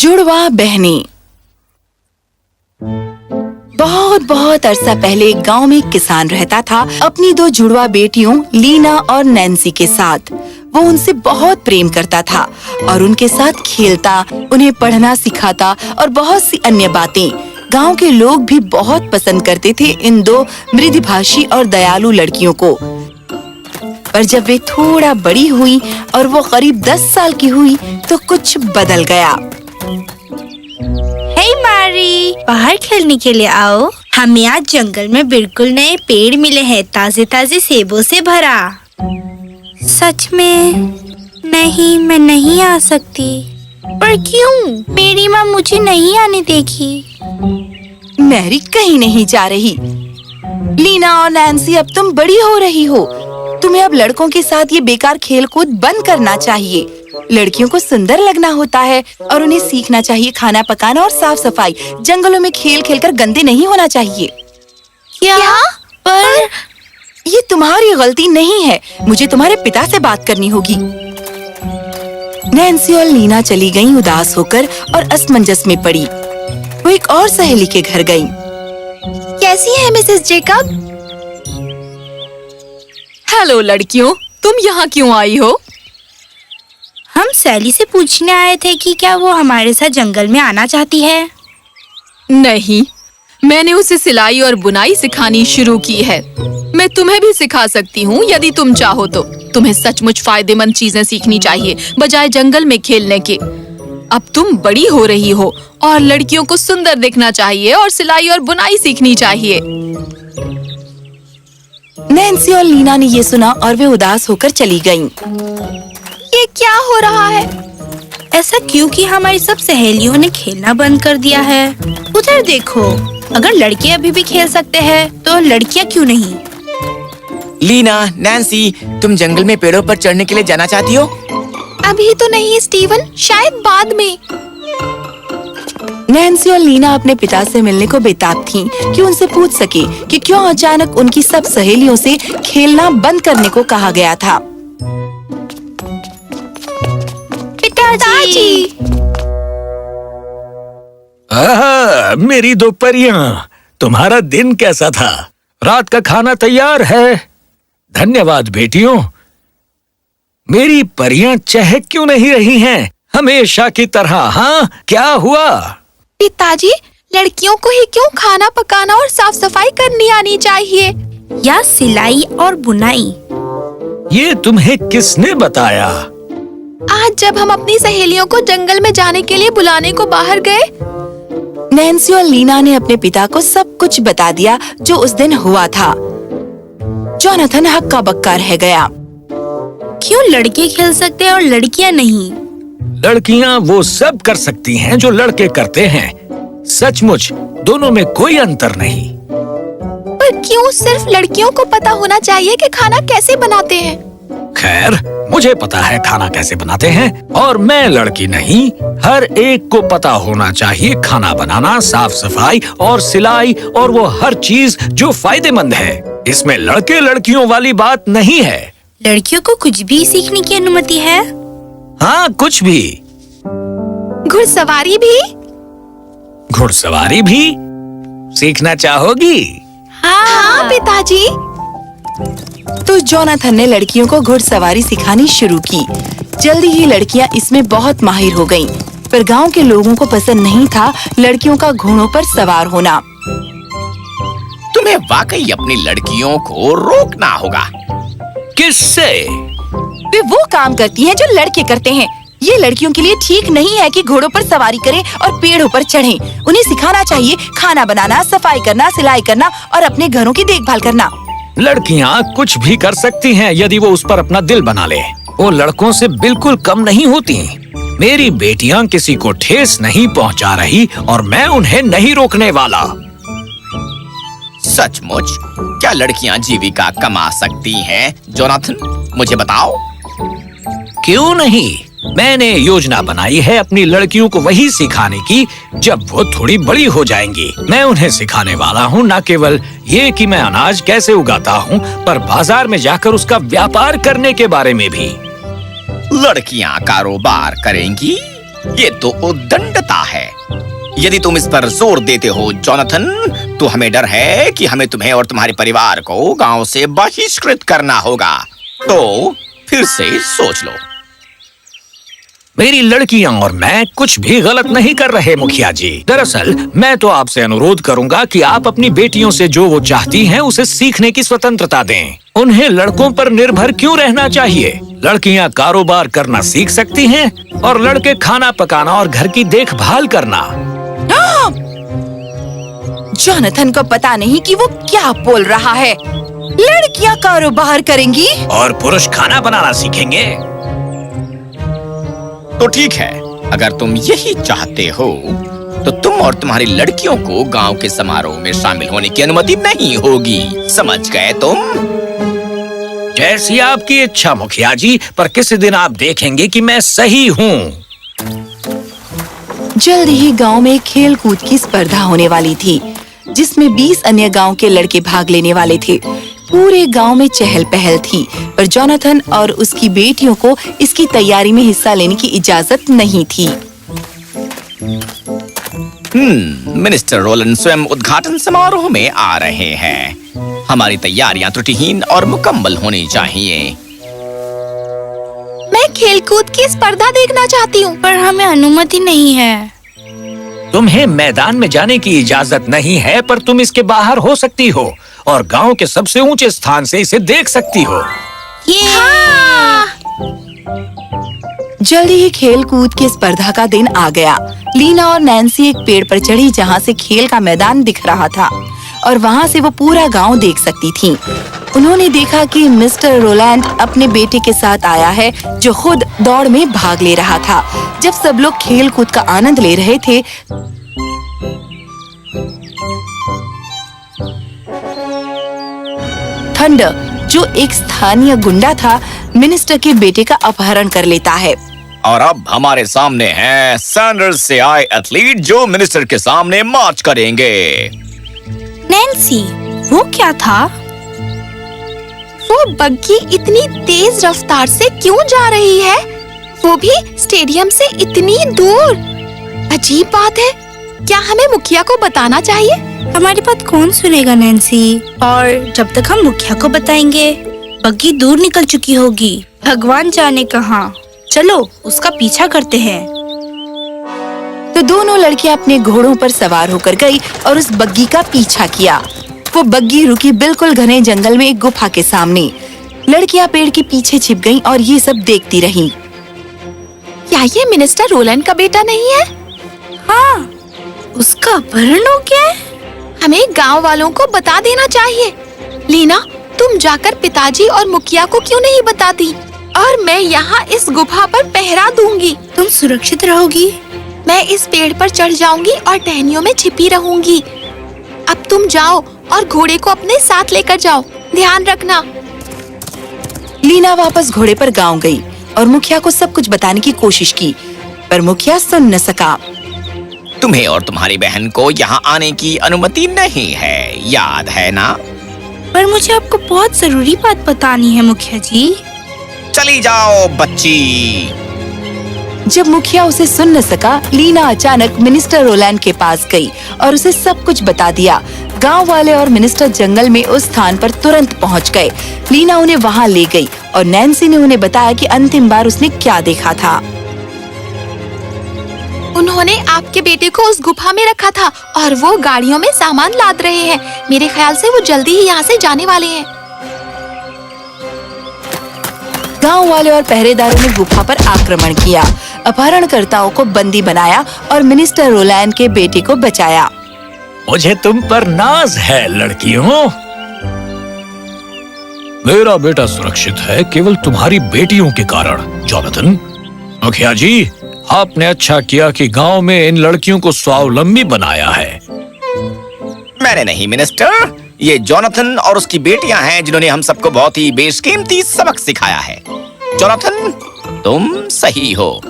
जुड़वा बहनें। बहुत बहुत अरसा पहले एक गांव में एक किसान रहता था अपनी दो जुड़वा बेटियों लीना और नैन्सी के साथ। वो उनसे बहुत प्रेम करता था और उनके साथ खेलता, उन्हें पढ़ना सिखाता और बहुत सी अन्य बातें। गांव के लोग भी बहुत पसंद करते थे इन दो मृदुभाषी और दयालु लड़कियों को। पर जब वे थोड़ा बड़ी हुई और वो करीब 10 साल की हुई तो कुछ बदल गया। हे मारी, बाहर खेलने के लिए आओ। हमें आज जंगल में बिल्कुल नए पेड़ मिले हैं, ताजे ताजे सेबों से भरा। सच में? नहीं, मैं नहीं आ सकती। पर क्यों? मेरी माँ मुझे नहीं आने देगी। मैरी कहीं नहीं जा रही। लीना और नैन्सी, अब तुम बड़ी हो रही हो। तुम्हें अब लड़कों के साथ ये बेकार खेल कूद बंद करना चाहिए। लड़कियों को सुंदर लगना होता है और उन्हें सीखना चाहिए खाना पकाना और साफ सफाई। जंगलों में खेल खेलकर गंदे नहीं होना चाहिए। क्या? पर ये तुम्हारी गलती नहीं है। मुझे तुम्हारे पिता से बात करनी होगी। नैन्सी और लीना चली गईं उदास होकर और असमंजस में पड़ी। वो एक और सहेली के घर गईं। कैसी है मिसेस जेकब? हेलो लड़कियों, तुम यहाँ क्यों आई हो? हम सैली से पूछने आए थे कि क्या वो हमारे साथ जंगल में आना चाहती है। नहीं, मैंने उसे सिलाई और बुनाई सिखानी शुरू की है। मैं तुम्हें भी सिखा सकती हूँ यदि तुम चाहो तो। तुम्हें सचमुच फायदेमंद चीजें सीखनी चाहिए बजाय जंगल में खेलने के। अब तुम बड़ी हो रही हो और लड़कियों को सुंदर दिखना चाहिए और सिलाई और बुनाई सीखनी चाहिए। नैन्सी और लीना ने ये सुना और वे उदास होकर चली गईं। ये क्या हो रहा है? ऐसा क्यों कि हमारी सब सहेलियों ने खेलना बंद कर दिया है? उधर देखो, अगर लड़के अभी भी खेल सकते हैं तो लड़कियां क्यों नहीं? लीना, नैन्सी, तुम जंगल में पेड़ों पर चढ़ने के लिए जाना चाहती हो? अभी तो नहीं स्टीवन, शायद बाद में। नैन्सी और लीना अपने पिता से मिलने को बेताब थीं कि उनसे पूछ सके कि क्यों अचानक उनकी सब सहेलियों से खेलना बंद करने को कहा गया था। पिताजी! मेरी दो परियां, तुम्हारा दिन कैसा था? रात का खाना तैयार है। धन्यवाद बेटियों। मेरी परियां चहक क्यों नहीं रही हैं? हमेशा की तरह। हाँ, क्या हुआ? पिताजी, लड़कियों को ही क्यों खाना पकाना और साफ सफाई करनी आनी चाहिए, या सिलाई और बुनाई? ये तुम्हें किसने बताया? आज जब हम अपनी सहेलियों को जंगल में जाने के लिए बुलाने को बाहर गए, नैन्सी और लीना ने अपने पिता को सब कुछ बता दिया जो उस दिन हुआ था। जोनाथन हक्का बक्का रह गया। क्यों लड़के खेल सकते हैं और लड़कियां नहीं? लड़कियां वो सब कर सकती हैं जो लड़के करते हैं। सचमुच दोनों में कोई अंतर नहीं। पर क्यों सिर्फ लड़कियों को पता होना चाहिए कि खाना कैसे बनाते हैं? खैर, मुझे पता है खाना कैसे बनाते हैं और मैं लड़की नहीं। हर एक को पता होना चाहिए खाना बनाना, साफ सफाई और सिलाई और वो हर चीज जो फायदेमंद है। इसमें लड़के लड़कियों वाली बात नहीं है। लड़कियों को कुछ भी सीखने की अनुमति है? हाँ, कुछ भी। घुड़सवारी भी? घुड़सवारी भी सीखना चाहोगी? हाँ पिताजी। तो जोनाथन ने लड़कियों को घुड़सवारी सिखानी शुरू की। जल्दी ही लड़कियां इसमें बहुत माहिर हो गईं। पर गांव के लोगों को पसंद नहीं था लड़कियों का घोड़ों पर सवार होना। तुम्हें वाकई अपनी लड़कियों को रोकना होगा। किससे? वे वो काम करती हैं जो लड़के करते हैं। ये लड़कियों के लिए ठीक नहीं है कि घोड़ों पर सवारी करें और पेड़ों पर चढ़ें। उन्हें सिखाना चाहिए खाना बनाना, सफाई करना, सिलाई करना और अपने घरों की देखभाल करना। लड़कियां कुछ भी कर सकती हैं यदि वो उस पर अपना दिल बना ले। वो लड़कों से बिल्कुल कम नहीं होती। मेरी बेटियां किसी को ठेस नहीं पहुंचा रही और मैं उन्हें नहीं रोकने वाला। सचमुच? क्या लड़कियां जीविका कमा सकती हैं? जोनाथन, मुझे बताओ। क्यों नहीं? मैंने योजना बनाई है अपनी लड़कियों को वही सिखाने की जब वो थोड़ी बड़ी हो जाएंगी। मैं उन्हें सिखाने वाला हूँ न केवल ये कि मैं अनाज कैसे उगाता हूँ, पर बाजार में जाकर उसका व्यापार करने के बारे में भी। लड़कियां कारोबार करेंगी? ये तो उद्दंडता है। यदि तुम इस पर जोर देते हो जोनाथन, तो हमें डर है कि हमें तुम्हें और तुम्हारे परिवार को गांव से बहिष्कृत करना होगा। तो फिर से सोच लो। मेरी लड़कियां और मैं कुछ भी गलत नहीं कर रहे मुखिया जी। दरअसल मैं तो आपसे अनुरोध करूंगा कि आप अपनी बेटियों से जो वो चाहती हैं उसे सीखने की स्वतंत्रता दें। उन्हें लड़कों पर निर्भर क्यों रहना चाहिए? लड़कियां कारोबार करना सीख सकती हैं और लड़के खाना पकाना और घर की देखभाल करना। जोनाथन को पता नहीं कि वो क्या बोल रहा है। लड़कियां कारोबार करेंगी और पुरुष खाना बनाना सीखेंगे। तो ठीक है, अगर तुम यही चाहते हो तो तुम और तुम्हारी लड़कियों को गांव के समारोह में शामिल होने की अनुमति नहीं होगी। समझ गए तुम? जैसी आपकी इच्छा मुखिया जी, पर किसी दिन आप देखेंगे कि मैं सही हूँ। जल्द ही गांव में खेल कूद की स्पर्धा होने वाली थी, जिसमें 20 अन्य गांव के लड़के भाग लेने वाले थे। पूरे गांव में चहल पहल थी, पर जोनाथन और उसकी बेटियों को इसकी तैयारी में हिस्सा लेने की इजाजत नहीं थी। मिनिस्टर रोलन स्वयं उद्घाटन समारोह में आ रहे हैं। हमारी तैयारियां त्रुटिहीन और मुकम्मल होनी चाहिए। मैं खेलकूद की स्पर्धा देखना चाहती हूँ, पर हमें अनुमति नहीं है। तुम्हें मैदान में जाने की इजाजत नहीं है, पर तुम इसके बाहर हो सकती हो और गांव के सबसे ऊंचे स्थान से इसे देख सकती हो। जल्दी ही खेल कूद की स्पर्धा का दिन आ गया। लीना और नैन्सी एक पेड़ पर चढ़ी जहाँ से खेल का मैदान दिख रहा था और वहाँ से वो पूरा गांव देख सकती थीं। उन्होंने देखा कि मिस्टर रोलैंड अपने बेटे के साथ आया है, जो खुद दौड़ में भाग ले रहा था। जब सब लोग खेल कूद का आनंद ले रहे थे, थंडर, जो एक स्थानीय गुंडा था, मिनिस्टर के बेटे का अपहरण कर लेता है। और अब हमारे सामने हैं सैंडर्स से आए एथलीट जो मिनिस्टर के सामने मार्च करेंगे। नैन्सी, वो क्या था? वो बग्गी इतनी तेज रफ्तार से क्यों जा रही है? वो भी स्टेडियम से इतनी दूर। अजीब बात है। क्या हमें मुखिया को बताना चाहिए? हमारी बात कौन सुनेगा नैन्सी? और जब तक हम मुखिया को बताएंगे, बग्गी दूर निकल चुकी होगी। भगवान जाने कहाँ। चलो उसका पीछा करते हैं। तो दोनों लड़कियां अपने घोड़ों पर सवार होकर गई और उस बग्गी का पीछा किया। वो बग्गी रुकी बिल्कुल घने जंगल में एक गुफा के सामने। लड़कियां पेड़ के पीछे छिप गईं और ये सब देखती रहीं। क्या ये मिनिस्टर रोलैंड का बेटा नहीं है? हाँ, उसका अपहरण हो गया है। हमें गांव वालों को बता देना चाहिए। लीना, तुम जाकर पिताजी और मुखिया को क्यों नहीं बताती? और मैं यहाँ इस गुफा पर पहरा दूंगी। तुम सुरक्षित रहोगी। मैं इस पेड़ पर चढ़ जाऊंगी और टहनियों में छिपी रहूंगी। अब तुम जाओ और घोड़े को अपने साथ लेकर जाओ। ध्यान रखना। लीना वापस घोड़े पर गांव गई और मुखिया को सब कुछ बताने की कोशिश की, पर मुखिया सुन न सका। तुम्हें और तुम्हारी बहन को यहाँ आने की अनुमति नहीं है, याद है ना? पर मुझे आपको बहुत जरूरी बात बतानी है मुखिया जी। चली जाओ बच्ची। जब मुखिया उसे सुन न सका, लीना अचानक मिनिस्टर रोलैंड के पास गई और उसे सब कुछ बता दिया। गांव वाले और मिनिस्टर जंगल में उस स्थान पर तुरंत पहुंच गए। लीना उन्हें वहां ले गई और नैन्सी ने उन्हें बताया कि अंतिम बार उसने क्या देखा था। उन्होंने आपके बेटे को उस गुफा में रखा था और वो गाड़ियों में सामान लाद रहे हैं। मेरे ख्याल से वो जल्दी ही यहाँ से जाने वाले हैं। गांव वाले और पहरेदारों ने गुफा पर आक्रमण किया, अपहरणकर्ताओं को बंदी बनाया और मिनिस्टर रोलैंड के बेटे को बचाया। मुझे तुम पर नाज है लड़कियों। मेरा बेटा सुरक्षित है केवल तुम्हारी बेटियों के कारण। जोनाथन, मुखिया जी, आपने अच्छा किया कि गांव में इन लड़कियों को स्वावलंबी बनाया है। मैंने नहीं मिनिस्टर, ये जोनाथन और उसकी बेटियां हैं जिन्होंने हम सबको बहुत ही बेशकीमती सबक सिखाया है। जोनाथन, तुम सही हो।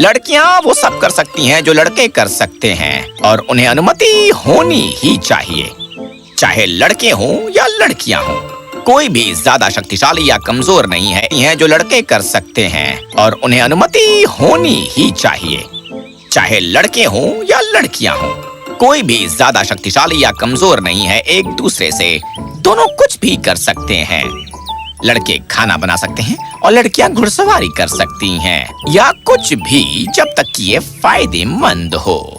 लड़कियां वो सब कर सकती हैं जो लड़के कर सकते हैं और उन्हें अनुमति होनी ही चाहिए, चाहे लड़के हों या लड़कियां हों। कोई भी ज्यादा शक्तिशाली या कमजोर नहीं है जो लड़के कर सकते हैं और उन्हें अनुमति होनी ही चाहिए, चाहे लड़के हों या लड़कियां हों, कोई भी ज्यादा शक्तिशाली या कमजोर नहीं है एक दूसरे से। दोनों कुछ भी कर सकते हैं। लड़के खाना बना सकते हैं और लड़कियां घुड़सवारी कर सकती हैं, या कुछ भी, जब तक कि ये फायदेमंद हो।